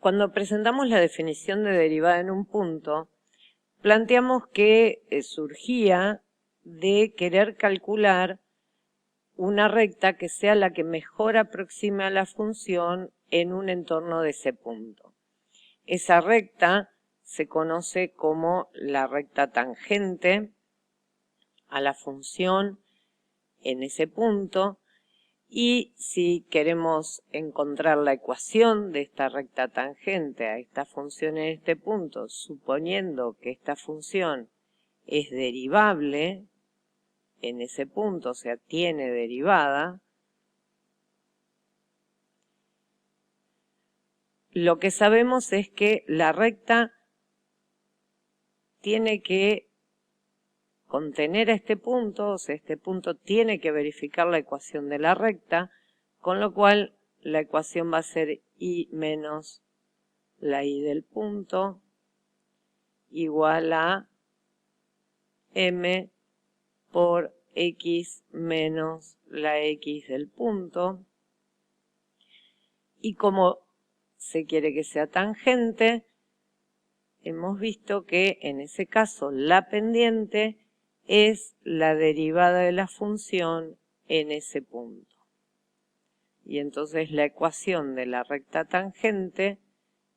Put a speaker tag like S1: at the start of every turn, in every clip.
S1: Cuando presentamos la definición de derivada en un punto, planteamos que surgía de querer calcular una recta que sea la que mejor aproxime a la función en un entorno de ese punto. Esa recta se conoce como la recta tangente a la función en ese punto, y si queremos encontrar la ecuación de esta recta tangente a esta función en este punto, suponiendo que esta función es derivable en ese punto, o sea, tiene derivada, lo que sabemos es que la recta tiene que contener a este punto, o sea, este punto tiene que verificar la ecuación de la recta, con lo cual la ecuación va a ser y menos la y del punto igual a m por x menos la x del punto. Y como se quiere que sea tangente, hemos visto que en ese caso la pendiente es la derivada de la función en ese punto. Y entonces la ecuación de la recta tangente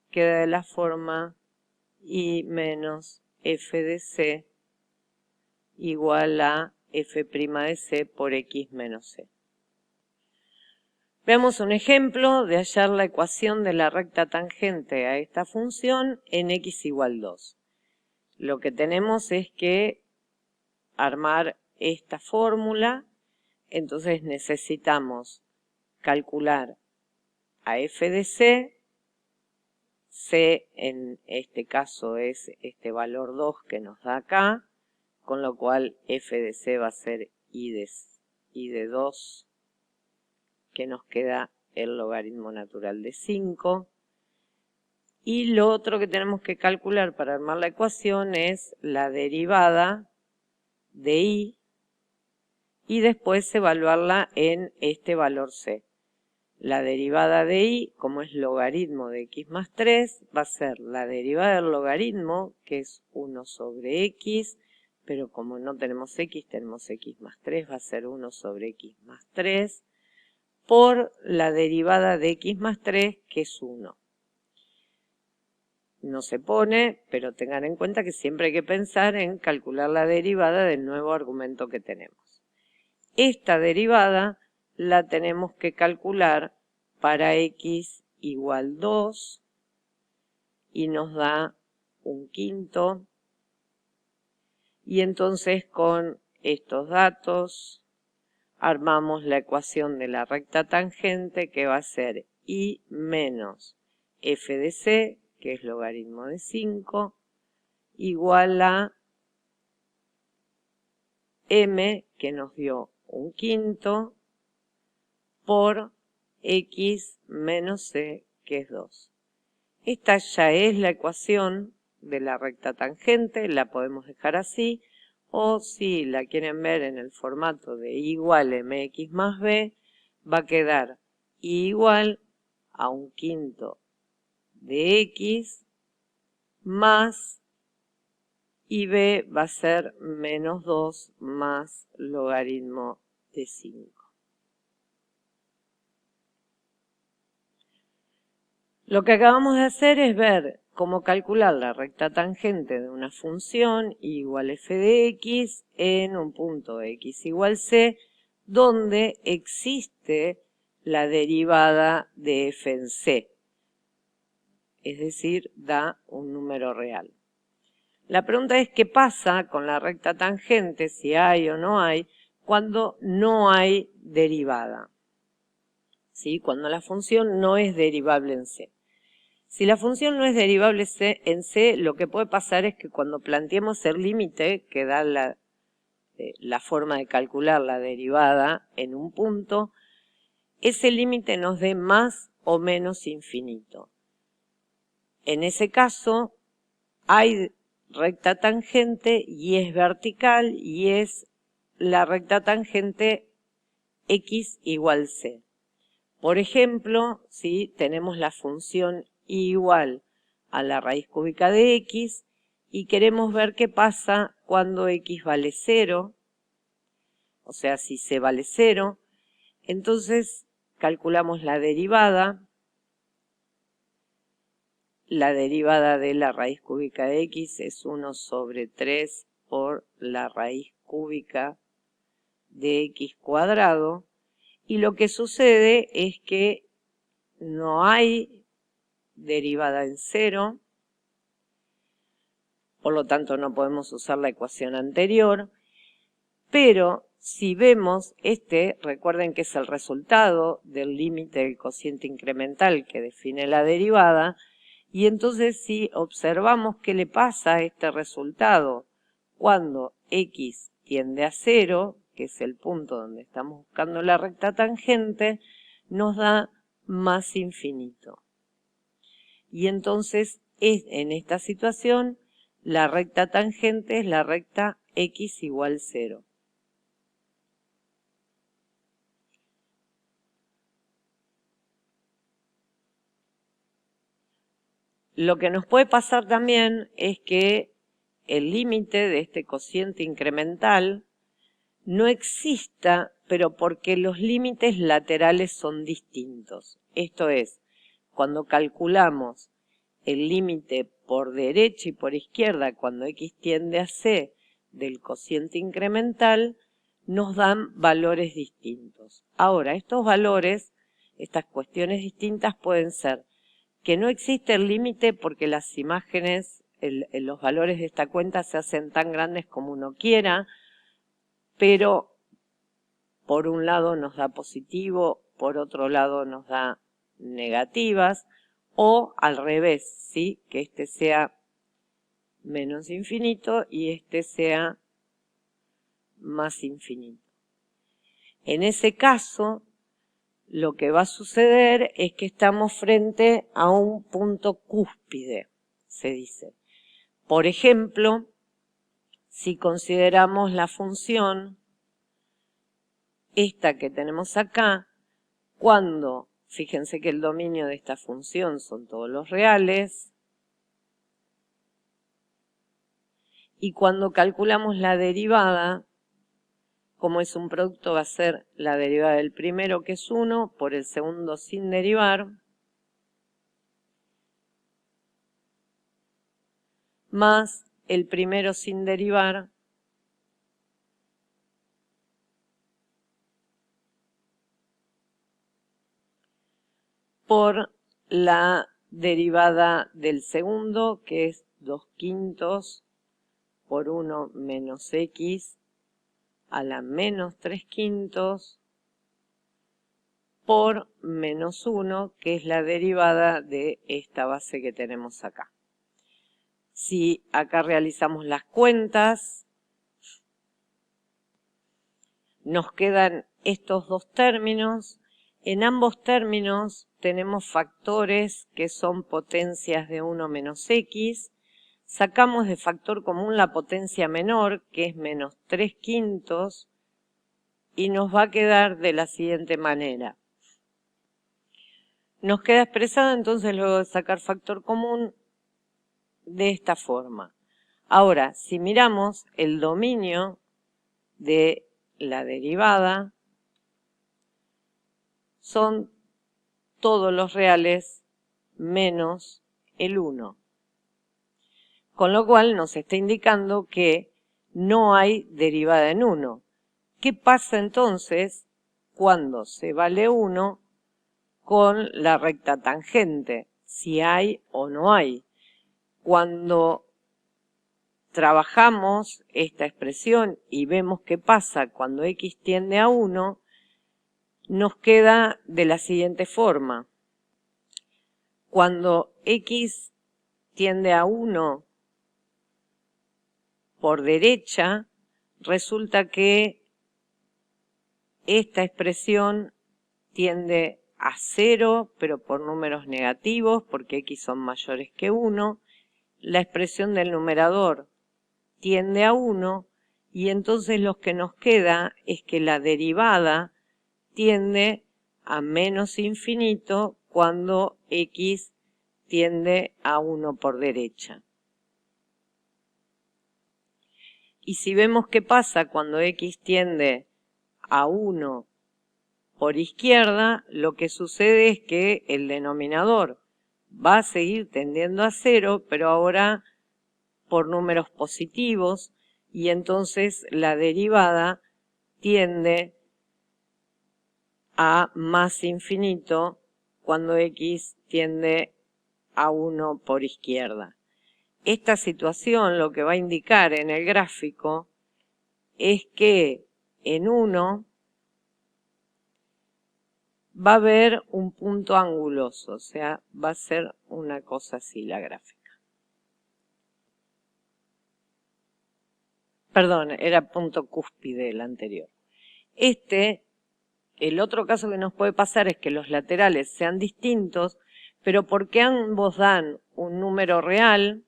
S1: queda de la forma y menos f de c igual a f' de c por x menos c. Veamos un ejemplo de hallar la ecuación de la recta tangente a esta función en x igual 2. Lo que tenemos es que armar esta fórmula, entonces necesitamos calcular a f de c, c en este caso es este valor 2 que nos da acá, con lo cual f de c va a ser y de 2, que nos queda el logaritmo natural de 5. Y lo otro que tenemos que calcular para armar la ecuación es la derivada de y después evaluarla en este valor c. La derivada de y, como es logaritmo de x más 3, va a ser la derivada del logaritmo, que es 1 sobre x, pero como no tenemos x más 3, va a ser 1 sobre x más 3, por la derivada de x más 3, que es 1. No se pone, pero tengan en cuenta que siempre hay que pensar en calcular la derivada del nuevo argumento que tenemos. Esta derivada la tenemos que calcular para x igual 2 y nos da un quinto. Y entonces con estos datos armamos la ecuación de la recta tangente, que va a ser y menos f de c, que es logaritmo de 5, igual a m, que nos dio un quinto, por x menos c, que es 2. Esta ya es la ecuación de la recta tangente, la podemos dejar así, o si la quieren ver en el formato de y igual mx más b, va a quedar y igual a un quinto de x más y b va a ser menos 2 más logaritmo de 5. Lo que acabamos de hacer es ver cómo calcular la recta tangente de una función y igual f de x en un punto de x igual c, donde existe la derivada de f en c, es decir, da un número real. La pregunta es qué pasa con la recta tangente, si hay o no hay, cuando no hay derivada, ¿sí? Cuando la función no es derivable en c. Si la función no es derivable en c, lo que puede pasar es que cuando planteemos el límite, que da la forma de calcular la derivada en un punto, ese límite nos dé más o menos infinito. En ese caso, hay recta tangente y es vertical y es la recta tangente x igual c. Por ejemplo, si tenemos la función igual a la raíz cúbica de x y queremos ver qué pasa cuando x vale 0, o sea, si c vale 0, entonces calculamos la derivada. La derivada de la raíz cúbica de x es 1 sobre 3 por la raíz cúbica de x cuadrado. Y lo que sucede es que no hay derivada en 0, por lo tanto no podemos usar la ecuación anterior, pero si vemos recuerden que es el resultado del límite del cociente incremental que define la derivada, y entonces si observamos qué le pasa a este resultado cuando x tiende a 0, que es el punto donde estamos buscando la recta tangente, nos da más infinito. Y entonces en esta situación la recta tangente es la recta x igual 0. Lo que nos puede pasar también es que el límite de este cociente incremental no exista, pero porque los límites laterales son distintos. Esto es, cuando calculamos el límite por derecha y por izquierda, cuando x tiende a c del cociente incremental, nos dan valores distintos. Ahora, estos valores, estas cuestiones distintas pueden ser que no existe el límite porque las imágenes, los valores de esta cuenta se hacen tan grandes como uno quiera, pero por un lado nos da positivo, por otro lado nos da negativas, o al revés, ¿sí? Que este sea menos infinito y este sea más infinito. En ese caso, lo que va a suceder es que estamos frente a un punto cúspide, se dice. Por ejemplo, si consideramos la función, esta que tenemos acá, cuando, fíjense que el dominio de esta función son todos los reales, y cuando calculamos la derivada, como es un producto, va a ser la derivada del primero, que es 1, por el segundo sin derivar, más el primero sin derivar, por la derivada del segundo, que es 2/5 por 1 menos x a la menos 3/5 por menos 1, que es la derivada de esta base que tenemos acá. Si acá realizamos las cuentas, nos quedan estos dos términos. En ambos términos tenemos factores que son potencias de 1 menos x. Sacamos de factor común la potencia menor, que es menos 3/5, y nos va a quedar de la siguiente manera. Nos queda expresado entonces, luego de sacar factor común, de esta forma. Ahora, si miramos el dominio de la derivada, son todos los reales menos el 1. Con lo cual nos está indicando que no hay derivada en 1. ¿Qué pasa entonces cuando se vale 1 con la recta tangente? Si hay o no hay. Cuando trabajamos esta expresión y vemos qué pasa cuando x tiende a 1, nos queda de la siguiente forma. Cuando x tiende a 1 por derecha, resulta que esta expresión tiende a 0, pero por números negativos, porque x son mayores que 1. La expresión del numerador tiende a 1, y entonces lo que nos queda es que la derivada tiende a menos infinito cuando x tiende a 1 por derecha. Y si vemos qué pasa cuando x tiende a 1 por izquierda, lo que sucede es que el denominador va a seguir tendiendo a 0, pero ahora por números positivos, y entonces la derivada tiende a más infinito cuando x tiende a 1 por izquierda. Esta situación lo que va a indicar en el gráfico es que en 1 va a haber un punto anguloso, o sea, va a ser una cosa así la gráfica. Perdón, era punto cúspide el anterior. El otro caso que nos puede pasar es que los laterales sean distintos, pero porque ambos dan un número real,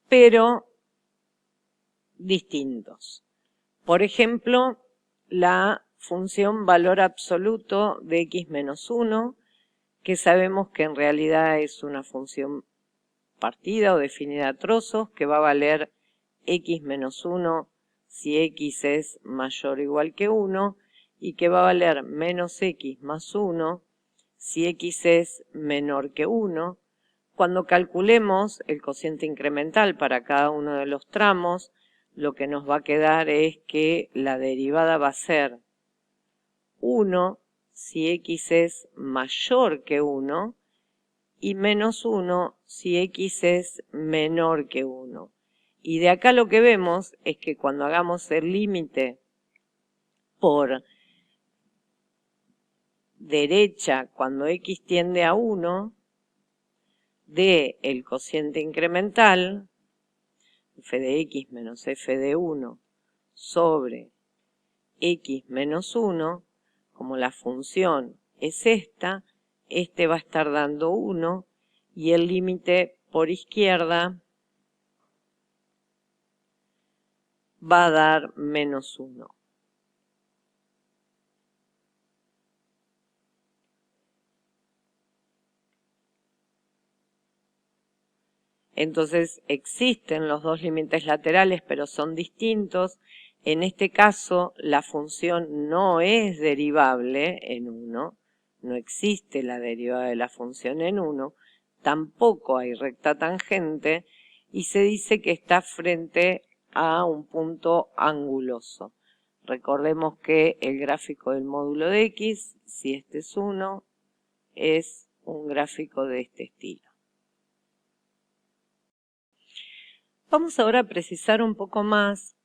S1: pero distintos. Por ejemplo, la función valor absoluto de x menos 1, que sabemos que en realidad es una función partida o definida a trozos, que va a valer x menos 1 si x es mayor o igual que 1, y que va a valer menos x más 1 si x es menor que 1. Cuando calculemos el cociente incremental para cada uno de los tramos, lo que nos va a quedar es que la derivada va a ser 1 si x es mayor que 1 y menos 1 si x es menor que 1. Y de acá lo que vemos es que cuando hagamos el límite por derecha, cuando x tiende a 1, de el cociente incremental, f de x menos f de 1 sobre x menos 1, como la función es esta, este va a estar dando 1 y el límite por izquierda va a dar menos 1. Entonces existen los dos límites laterales, pero son distintos. En este caso, la función no es derivable en 1. No existe la derivada de la función en 1. Tampoco hay recta tangente. Y se dice que está frente a un punto anguloso. Recordemos que el gráfico del módulo de x, si este es 1, es un gráfico de este estilo. Vamos ahora a precisar un poco más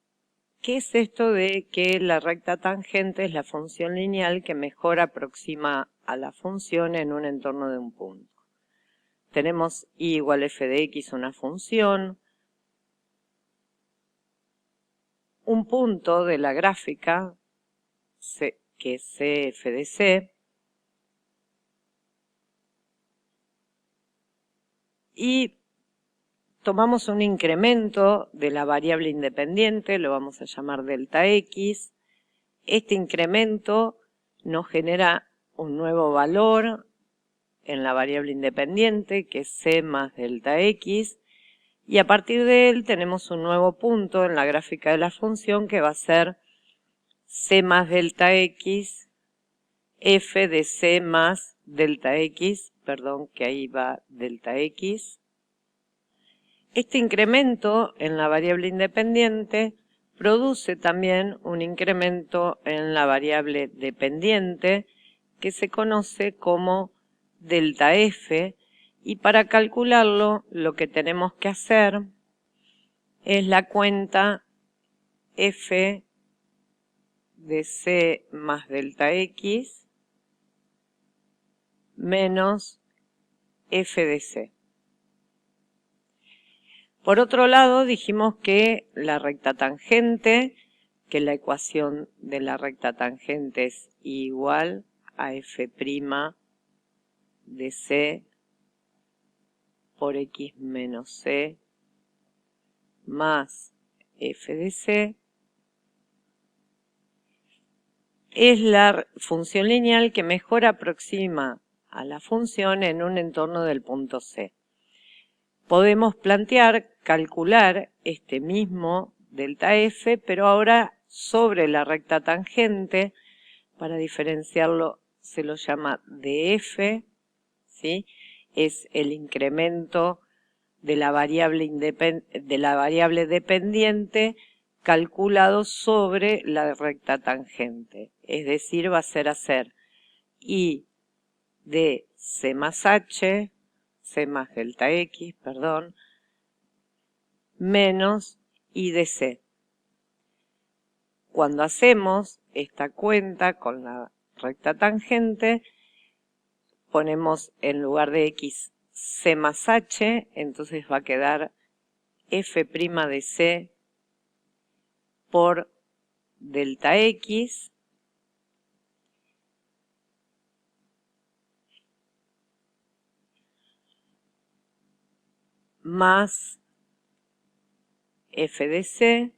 S1: qué es esto de que la recta tangente es la función lineal que mejor aproxima a la función en un entorno de un punto. Tenemos y igual f de x, una función, un punto de la gráfica, que es cf de c, y tomamos un incremento de la variable independiente, lo vamos a llamar delta x. Este incremento nos genera un nuevo valor en la variable independiente, que es c más delta x, y a partir de él tenemos un nuevo punto en la gráfica de la función que va a ser c más delta x, f de c más delta x, perdón que ahí va delta x. Este incremento en la variable independiente produce también un incremento en la variable dependiente que se conoce como delta f, y para calcularlo lo que tenemos que hacer es la cuenta f de c más delta x menos f de c. Por otro lado, dijimos que la recta tangente, que la ecuación de la recta tangente es igual a f' de c por x menos c más f de c. es la función lineal que mejor aproxima a la función en un entorno del punto C. Podemos calcular este mismo delta f, pero ahora sobre la recta tangente. Para diferenciarlo se lo llama df, ¿sí? Es el incremento de la variable dependiente calculado sobre la recta tangente. Es decir, va a ser hacer I de C más H, C más delta X, perdón, menos I de C. Cuando hacemos esta cuenta con la recta tangente, ponemos en lugar de X C más H, entonces va a quedar F' de C por delta X más F de C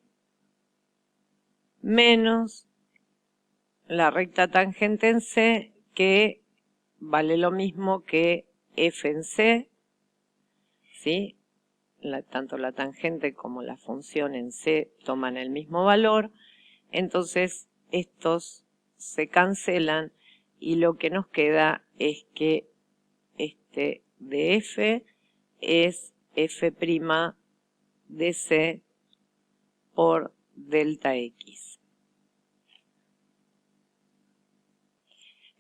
S1: menos la recta tangente en C, que vale lo mismo que F en C, ¿sí? Tanto la tangente como la función en C toman el mismo valor, entonces estos se cancelan y lo que nos queda es que este de F es F' de C por delta X.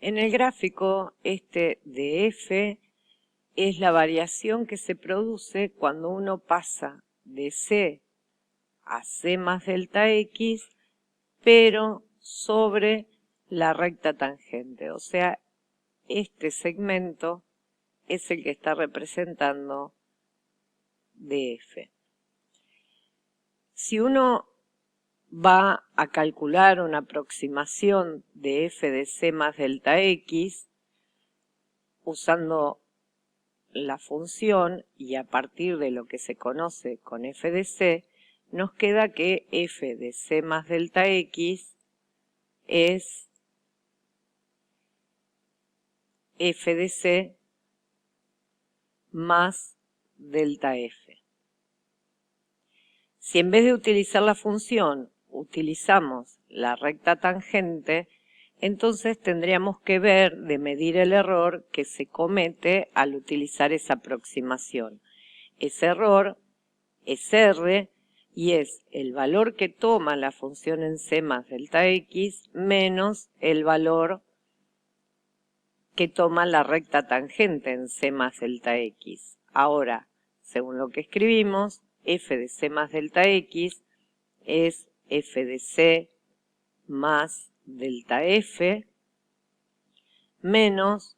S1: En el gráfico, este de F es la variación que se produce cuando uno pasa de C a C más delta X, pero sobre la recta tangente. O sea, este segmento es el que está representando df. Si uno va a calcular una aproximación de f de c más delta x usando la función y a partir de lo que se conoce con f de c, nos queda que f de c más delta x es f de c más delta f. Si en vez de utilizar la función utilizamos la recta tangente, entonces tendríamos que ver de medir el error que se comete al utilizar esa aproximación. Ese error es R y es el valor que toma la función en C más delta X menos el valor que toma la recta tangente en C más delta X. Ahora, según lo que escribimos, f de c más delta x es f de c más delta f menos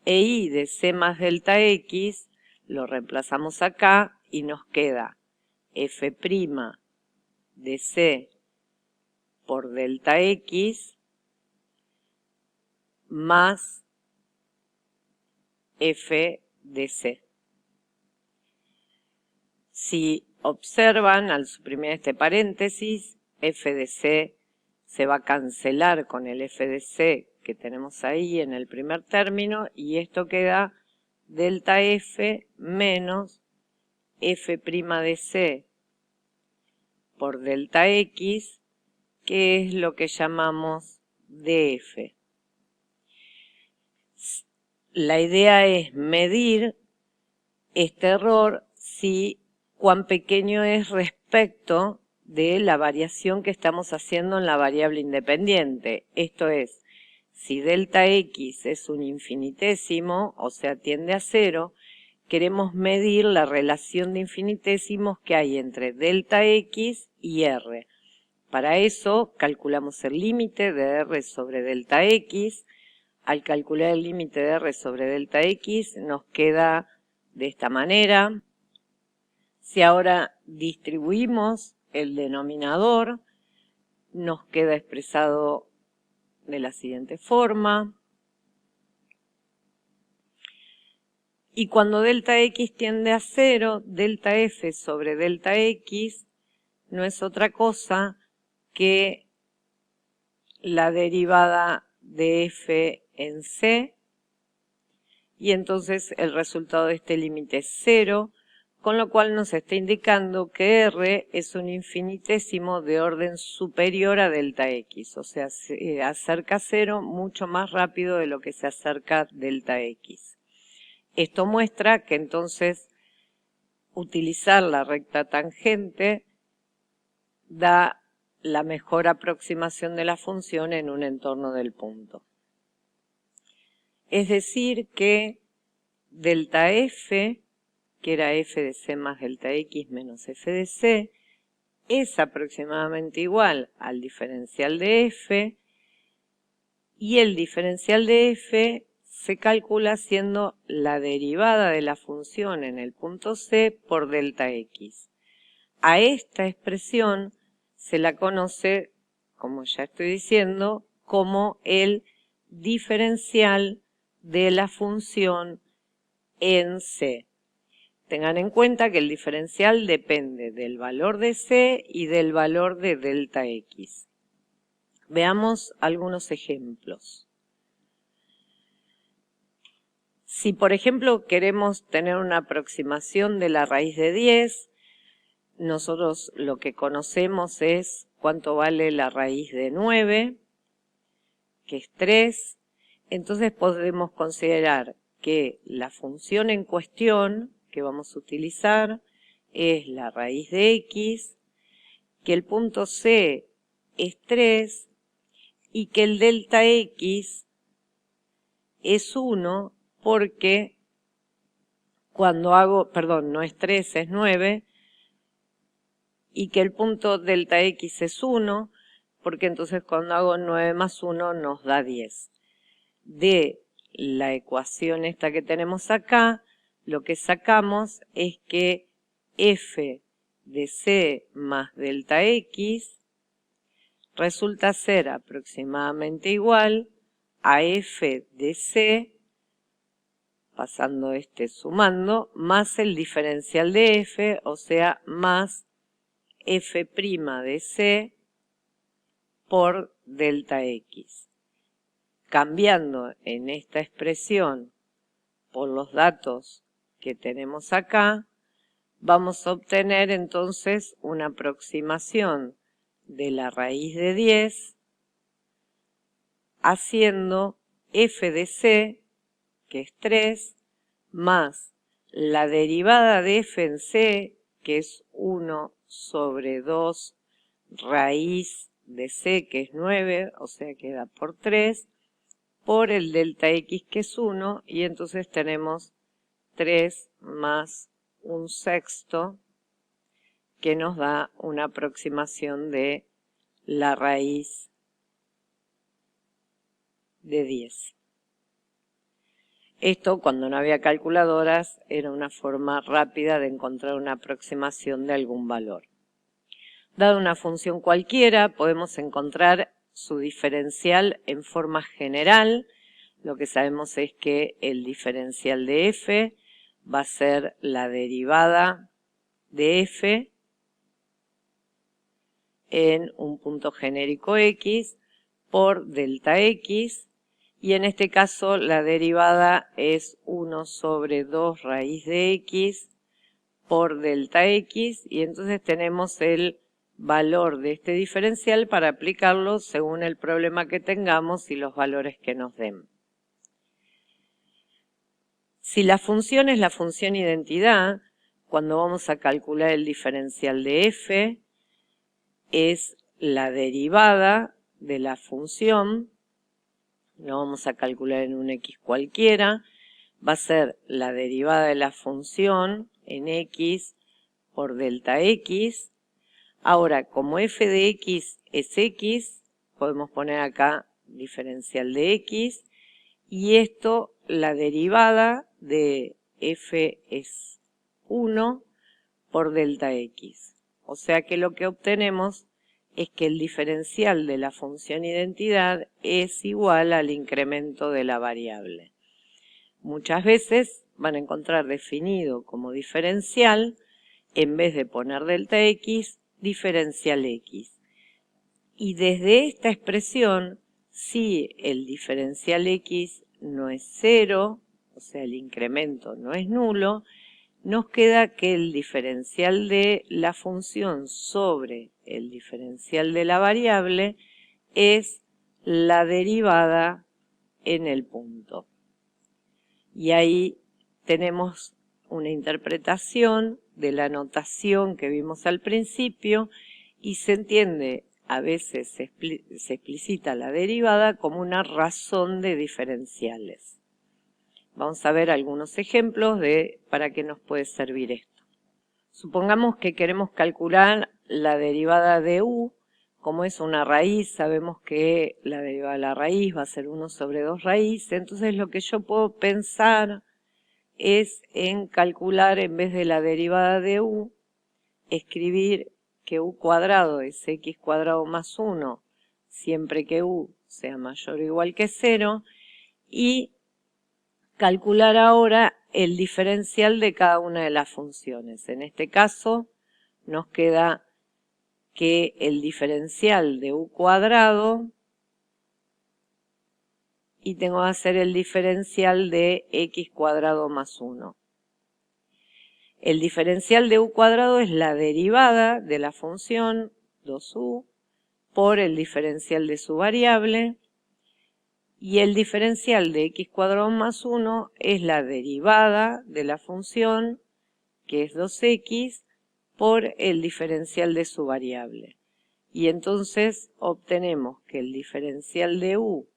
S1: i de c más delta x, lo reemplazamos acá y nos queda f' de c por delta x más f de c. Si observan, al suprimir este paréntesis, f de c se va a cancelar con el f de c que tenemos ahí en el primer término y esto queda delta f menos f' de c por delta x, que es lo que llamamos df. La idea es medir este error si cuán pequeño es respecto de la variación que estamos haciendo en la variable independiente. Esto es, si delta x es un infinitésimo, o sea, tiende a 0, queremos medir la relación de infinitésimos que hay entre delta x y r. Para eso calculamos el límite de r sobre delta x. Al calcular el límite de r sobre delta x nos queda de esta manera. Si ahora distribuimos el denominador, nos queda expresado de la siguiente forma. Y cuando delta x tiende a 0, delta f sobre delta x no es otra cosa que la derivada de f en c, y entonces el resultado de este límite es 0, con lo cual nos está indicando que r es un infinitésimo de orden superior a delta x, o sea, se acerca a 0 mucho más rápido de lo que se acerca a delta x. Esto muestra que entonces utilizar la recta tangente da la mejor aproximación de la función en un entorno del punto. Es decir que delta f, que era f de c más delta x menos f de c, es aproximadamente igual al diferencial de f, y el diferencial de f se calcula haciendo la derivada de la función en el punto c por delta x. A esta expresión se la conoce, como ya estoy diciendo, como el diferencial de la función en c. Tengan en cuenta que el diferencial depende del valor de c y del valor de delta x. Veamos algunos ejemplos. Si, por ejemplo, queremos tener una aproximación de la raíz de 10, nosotros lo que conocemos es cuánto vale la raíz de 9, que es 3. Entonces podemos considerar que la función en cuestión que vamos a utilizar es la raíz de x, que el punto c es 3 y que el delta x es 1 porque cuando hago, perdón, no es 3, es 9, y que el punto delta x es 1 porque entonces cuando hago 9 más 1 nos da 10. De la ecuación esta que tenemos acá, lo que sacamos es que f de c más delta x resulta ser aproximadamente igual a f de c, pasando sumando, más el diferencial de f, o sea, más f' de c por delta x. Cambiando en esta expresión por los datos que tenemos acá, vamos a obtener entonces una aproximación de la raíz de 10 haciendo f de c, que es 3, más la derivada de f en c, que es 1 sobre 2 raíz de c, que es 9, o sea que da por 3, por el delta x, que es 1, y entonces tenemos 3 más 1/6, que nos da una aproximación de la raíz de 10. Esto, cuando no había calculadoras, era una forma rápida de encontrar una aproximación de algún valor. Dada una función cualquiera, podemos encontrar su diferencial en forma general. Lo que sabemos es que el diferencial de f va a ser la derivada de f en un punto genérico x por delta x, y en este caso la derivada es 1 sobre 2 raíz de x por delta x, y entonces tenemos el valor de este diferencial para aplicarlo según el problema que tengamos y los valores que nos den. Si la función es la función identidad, cuando vamos a calcular el diferencial de f, es la derivada de la función, lo vamos a calcular en un x cualquiera, va a ser la derivada de la función en x por delta x. Ahora, como f de x es x, podemos poner acá diferencial de x, y esto, la derivada de f es 1 por delta x. O sea que lo que obtenemos es que el diferencial de la función identidad es igual al incremento de la variable. Muchas veces van a encontrar definido como diferencial, en vez de poner delta x, diferencial x. Y desde esta expresión, si el diferencial x no es 0, o sea, el incremento no es nulo, nos queda que el diferencial de la función sobre el diferencial de la variable es la derivada en el punto. Y ahí tenemos una interpretación de la notación que vimos al principio y se entiende, a veces se explicita la derivada como una razón de diferenciales. Vamos a ver algunos ejemplos de para qué nos puede servir esto. Supongamos que queremos calcular la derivada de u. Como es una raíz, sabemos que la derivada de la raíz va a ser 1 sobre 2 raíces. Entonces lo que yo puedo pensar es en calcular, en vez de la derivada de u, escribir que u cuadrado es x cuadrado más 1, siempre que u sea mayor o igual que 0, y calcular ahora el diferencial de cada una de las funciones. En este caso nos queda que el diferencial de u cuadrado, y tengo que hacer el diferencial de x cuadrado más 1. El diferencial de u cuadrado es la derivada de la función 2u por el diferencial de su variable, y el diferencial de x cuadrado más 1 es la derivada de la función, que es 2x, por el diferencial de su variable. Y entonces obtenemos que el diferencial de u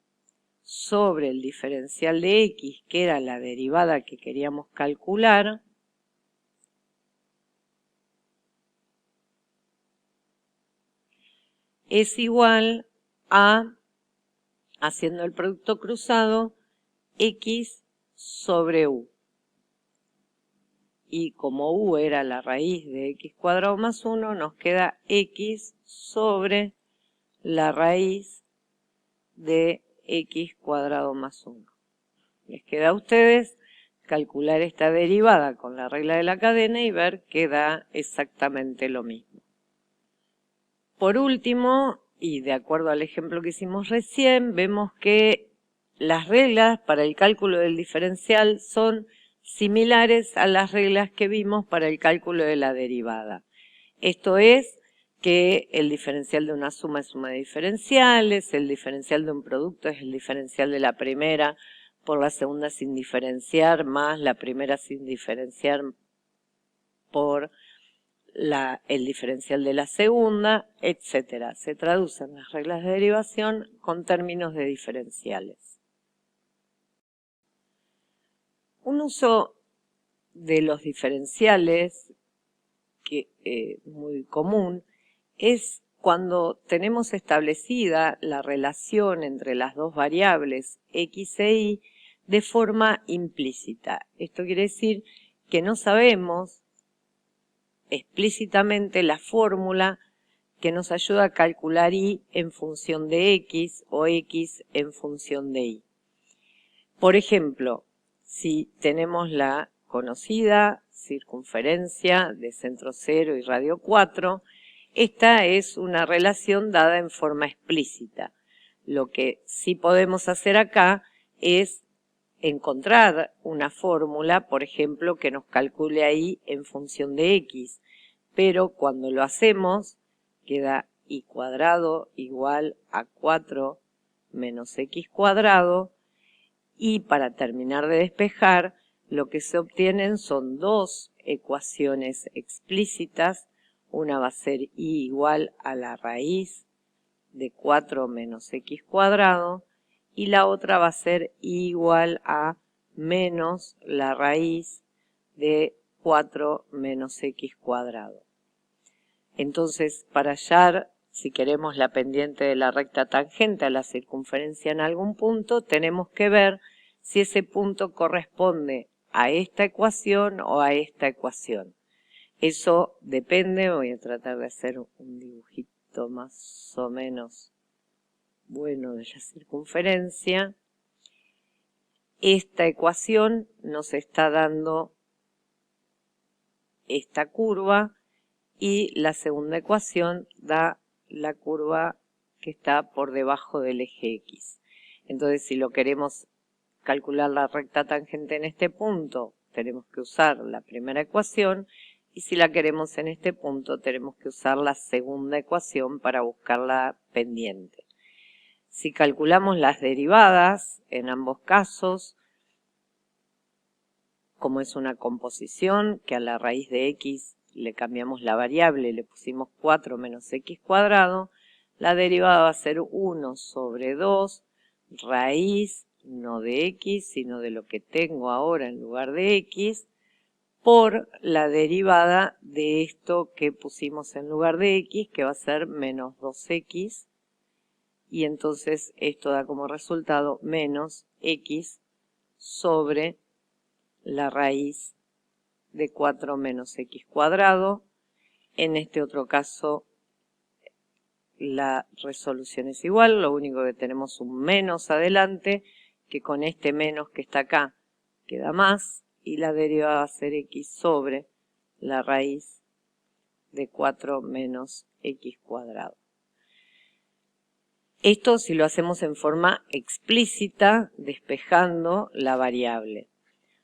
S1: sobre el diferencial de x, que era la derivada que queríamos calcular, es igual a, haciendo el producto cruzado, x sobre u. Y como u era la raíz de x cuadrado más 1, nos queda x sobre la raíz de x cuadrado más 1. Les queda a ustedes calcular esta derivada con la regla de la cadena y ver que da exactamente lo mismo. Por último, y de acuerdo al ejemplo que hicimos recién, vemos que las reglas para el cálculo del diferencial son similares a las reglas que vimos para el cálculo de la derivada. Esto es que el diferencial de una suma es suma de diferenciales, el diferencial de un producto es el diferencial de la primera por la segunda sin diferenciar, más la primera sin diferenciar por el diferencial de la segunda, etc. Se traducen las reglas de derivación con términos de diferenciales. Un uso de los diferenciales muy común es cuando tenemos establecida la relación entre las dos variables x e y de forma implícita. Esto quiere decir que no sabemos explícitamente la fórmula que nos ayuda a calcular y en función de x o x en función de y. Por ejemplo, si tenemos la conocida circunferencia de centro 0 y radio 4, esta es una relación dada en forma explícita. Lo que sí podemos hacer acá es encontrar una fórmula, por ejemplo, que nos calcule ahí en función de x, pero cuando lo hacemos queda y cuadrado igual a 4 menos x cuadrado, y para terminar de despejar, lo que se obtienen son dos ecuaciones explícitas. Una va a ser y igual a la raíz de 4 menos x cuadrado, y la otra va a ser y igual a menos la raíz de 4 menos x cuadrado. Entonces, para hallar, si queremos la pendiente de la recta tangente a la circunferencia en algún punto, tenemos que ver si ese punto corresponde a esta ecuación o a esta ecuación. Eso depende, voy a tratar de hacer un dibujito más o menos bueno de la circunferencia. Esta ecuación nos está dando esta curva y la segunda ecuación da la curva que está por debajo del eje X. Entonces, si lo queremos calcular la recta tangente en este punto, tenemos que usar la primera ecuación, y si la queremos en este punto, tenemos que usar la segunda ecuación para buscar la pendiente. Si calculamos las derivadas, en ambos casos, como es una composición, que a la raíz de x le cambiamos la variable, le pusimos 4 menos x cuadrado, la derivada va a ser 1 sobre 2, raíz, no de x, sino de lo que tengo ahora en lugar de x, por la derivada de esto que pusimos en lugar de x, que va a ser menos 2x, y entonces esto da como resultado menos x sobre la raíz de 4 menos x cuadrado. En este otro caso la resolución es igual, lo único que tenemos un menos adelante, que con este menos que está acá queda más, y la derivada va a ser x sobre la raíz de 4 menos x cuadrado. Esto si lo hacemos en forma explícita, despejando la variable.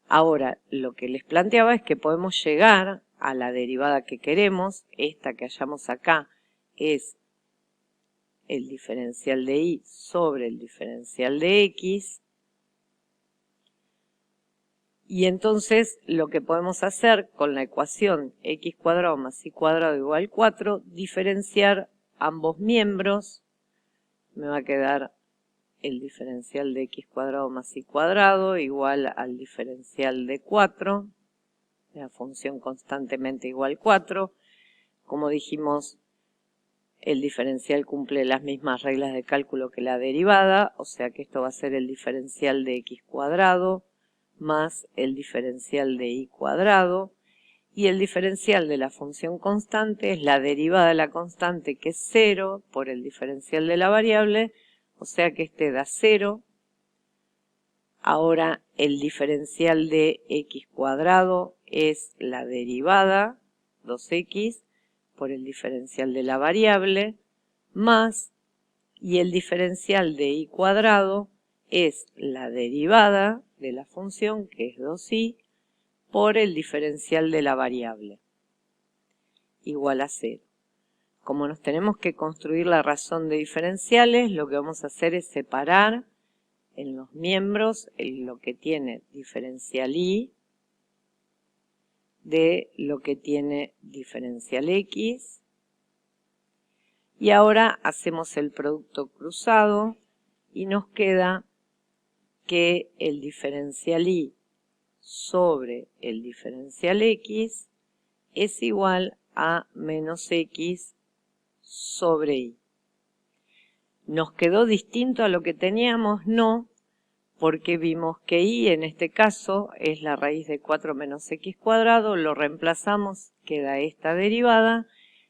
S1: Ahora, lo que les planteaba es que podemos llegar a la derivada que queremos. Esta que hallamos acá es el diferencial de y sobre el diferencial de x. Y entonces lo que podemos hacer con la ecuación x cuadrado más y cuadrado igual 4, diferenciar ambos miembros. Me va a quedar el diferencial de x cuadrado más y cuadrado igual al diferencial de 4. La función constantemente igual 4. Como dijimos, el diferencial cumple las mismas reglas de cálculo que la derivada, o sea que esto va a ser el diferencial de x cuadrado más el diferencial de y cuadrado, y el diferencial de la función constante es la derivada de la constante, que es 0, por el diferencial de la variable, o sea que este da 0. Ahora el diferencial de x cuadrado es la derivada, 2x, por el diferencial de la variable, más, y el diferencial de y cuadrado es la derivada de la función, que es 2y, por el diferencial de la variable, igual a 0. Como nos tenemos que construir la razón de diferenciales, lo que vamos a hacer es separar en los miembros lo que tiene diferencial y de lo que tiene diferencial x. Y ahora hacemos el producto cruzado y nos queda que el diferencial y sobre el diferencial x es igual a menos x sobre y. ¿Nos quedó distinto a lo que teníamos? No, porque vimos que y en este caso es la raíz de 4 menos x cuadrado, lo reemplazamos, queda esta derivada,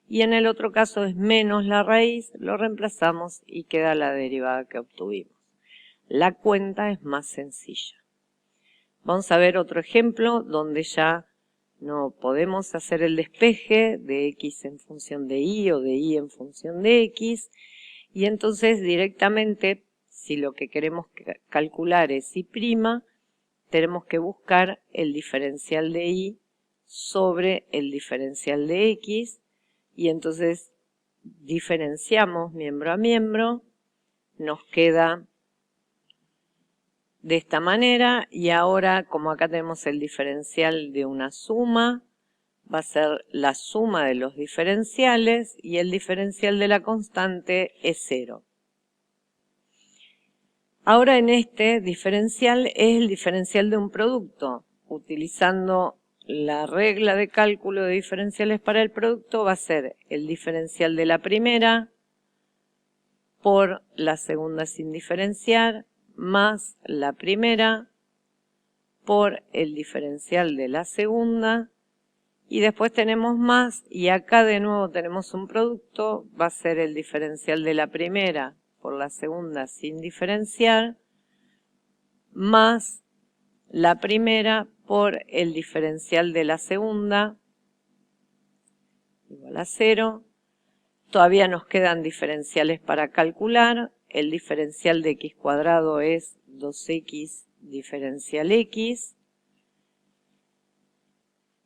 S1: y en el otro caso es menos la raíz, lo reemplazamos y queda la derivada que obtuvimos. La cuenta es más sencilla. Vamos a ver otro ejemplo donde ya no podemos hacer el despeje de x en función de y o de y en función de x, y entonces directamente, si lo que queremos calcular es y', tenemos que buscar el diferencial de y sobre el diferencial de x, y entonces diferenciamos miembro a miembro, nos queda de esta manera, y ahora como acá tenemos el diferencial de una suma, va a ser la suma de los diferenciales y el diferencial de la constante es 0. Ahora en este diferencial es el diferencial de un producto. Utilizando la regla de cálculo de diferenciales para el producto va a ser el diferencial de la primera por la segunda sin diferenciar más la primera por el diferencial de la segunda. Y después tenemos más, y acá de nuevo tenemos un producto, va a ser el diferencial de la primera por la segunda sin diferenciar, más la primera por el diferencial de la segunda, igual a 0, Todavía nos quedan diferenciales para calcular. El diferencial de x cuadrado es 2x diferencial x.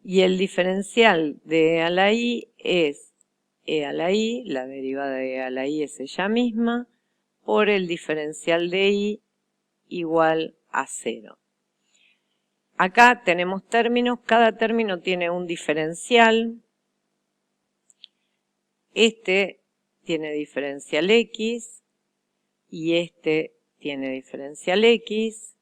S1: Y el diferencial de e a la i es e a la i, la derivada de e a la i es ella misma, por el diferencial de i igual a 0. Acá tenemos términos, cada término tiene un diferencial. Este tiene diferencial x y este tiene diferencial x.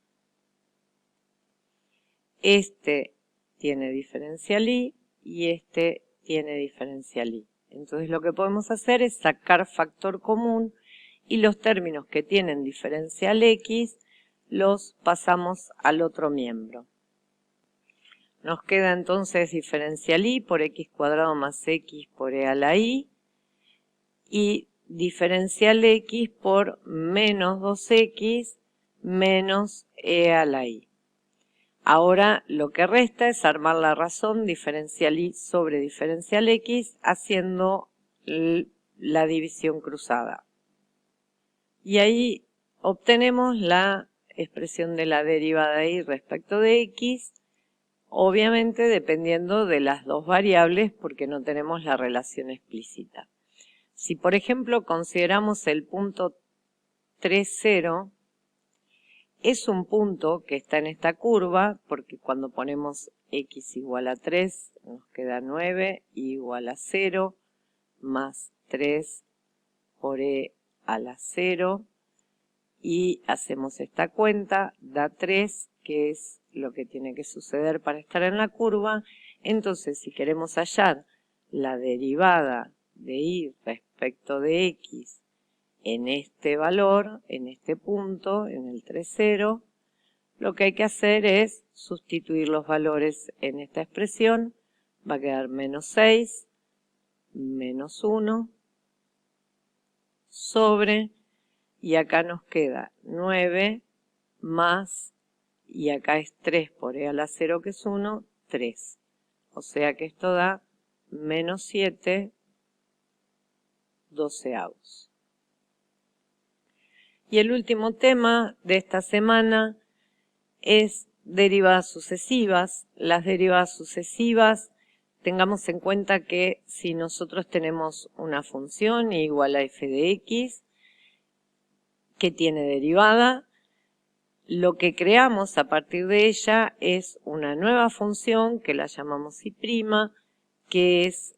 S1: Este tiene diferencial y este tiene diferencial y. Entonces lo que podemos hacer es sacar factor común y los términos que tienen diferencial x los pasamos al otro miembro. Nos queda entonces diferencial y por x cuadrado más x por e a la i y diferencial x por menos 2x menos e a la i. Ahora lo que resta es armar la razón diferencial y sobre diferencial x haciendo la división cruzada. Y ahí obtenemos la expresión de la derivada y respecto de x, obviamente dependiendo de las dos variables porque no tenemos la relación explícita. Si por ejemplo consideramos el punto 3, 0, es un punto que está en esta curva, porque cuando ponemos x igual a 3, nos queda 9 igual a 0, más 3 por e a la 0, y hacemos esta cuenta, da 3, que es lo que tiene que suceder para estar en la curva. Entonces, si queremos hallar la derivada de y respecto de x, en este valor, en este punto, en el 3, 0, lo que hay que hacer es sustituir los valores en esta expresión. Va a quedar menos 6, menos 1, sobre, y acá nos queda 9, más, y acá es 3 por e a la 0 que es 1, 3. O sea que esto da menos 7 doceavos. Y el último tema de esta semana es derivadas sucesivas. Las derivadas sucesivas, tengamos en cuenta que si nosotros tenemos una función igual a f de x que tiene derivada, lo que creamos a partir de ella es una nueva función que la llamamos y', que es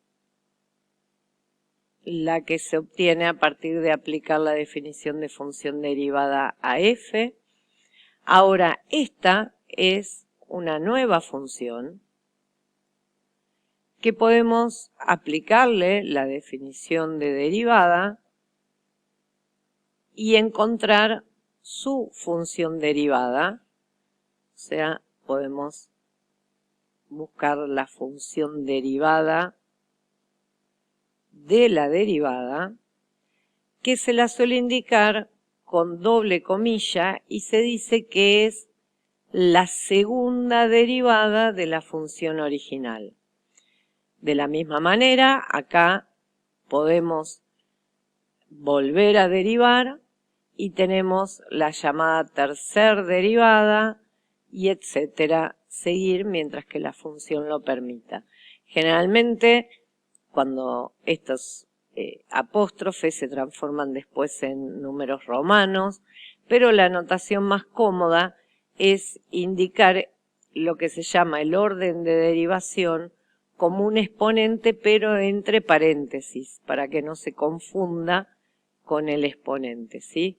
S1: la que se obtiene a partir de aplicar la definición de función derivada a f. Ahora, esta es una nueva función que podemos aplicarle la definición de derivada y encontrar su función derivada. O sea, podemos buscar la función derivada de la derivada, que se la suele indicar con doble comilla y se dice que es la segunda derivada de la función original. De la misma manera, acá podemos volver a derivar y tenemos la llamada tercer derivada y etcétera, seguir mientras que la función lo permita. Generalmente, cuando estos apóstrofes se transforman después en números romanos, pero la notación más cómoda es indicar lo que se llama el orden de derivación como un exponente, pero entre paréntesis, para que no se confunda con el exponente, ¿sí?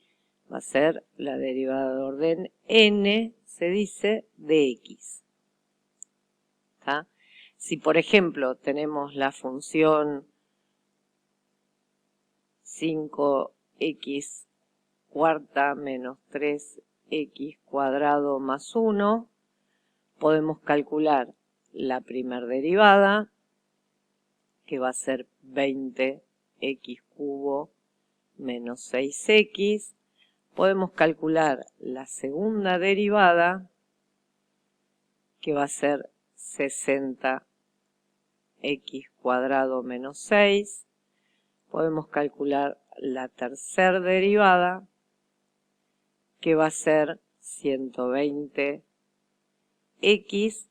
S1: Va a ser la derivada de orden n, se dice, de x. ¿Tá? Si, por ejemplo, tenemos la función 5x cuarta menos 3x cuadrado más 1, podemos calcular la primera derivada, que va a ser 20x cubo menos 6x. Podemos calcular la segunda derivada, que va a ser 60x cuadrado menos 6. podemos calcular la tercera derivada, que va a ser 120x,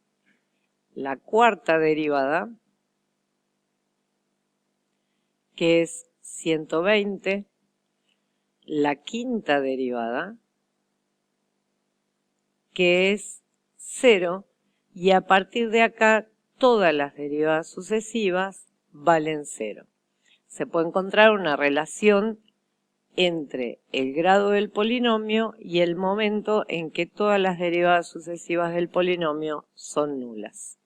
S1: la cuarta derivada, que es 120, la quinta derivada, que es 0, y a partir de acá todas las derivadas sucesivas valen 0. Se puede encontrar una relación entre el grado del polinomio y el momento en que todas las derivadas sucesivas del polinomio son nulas.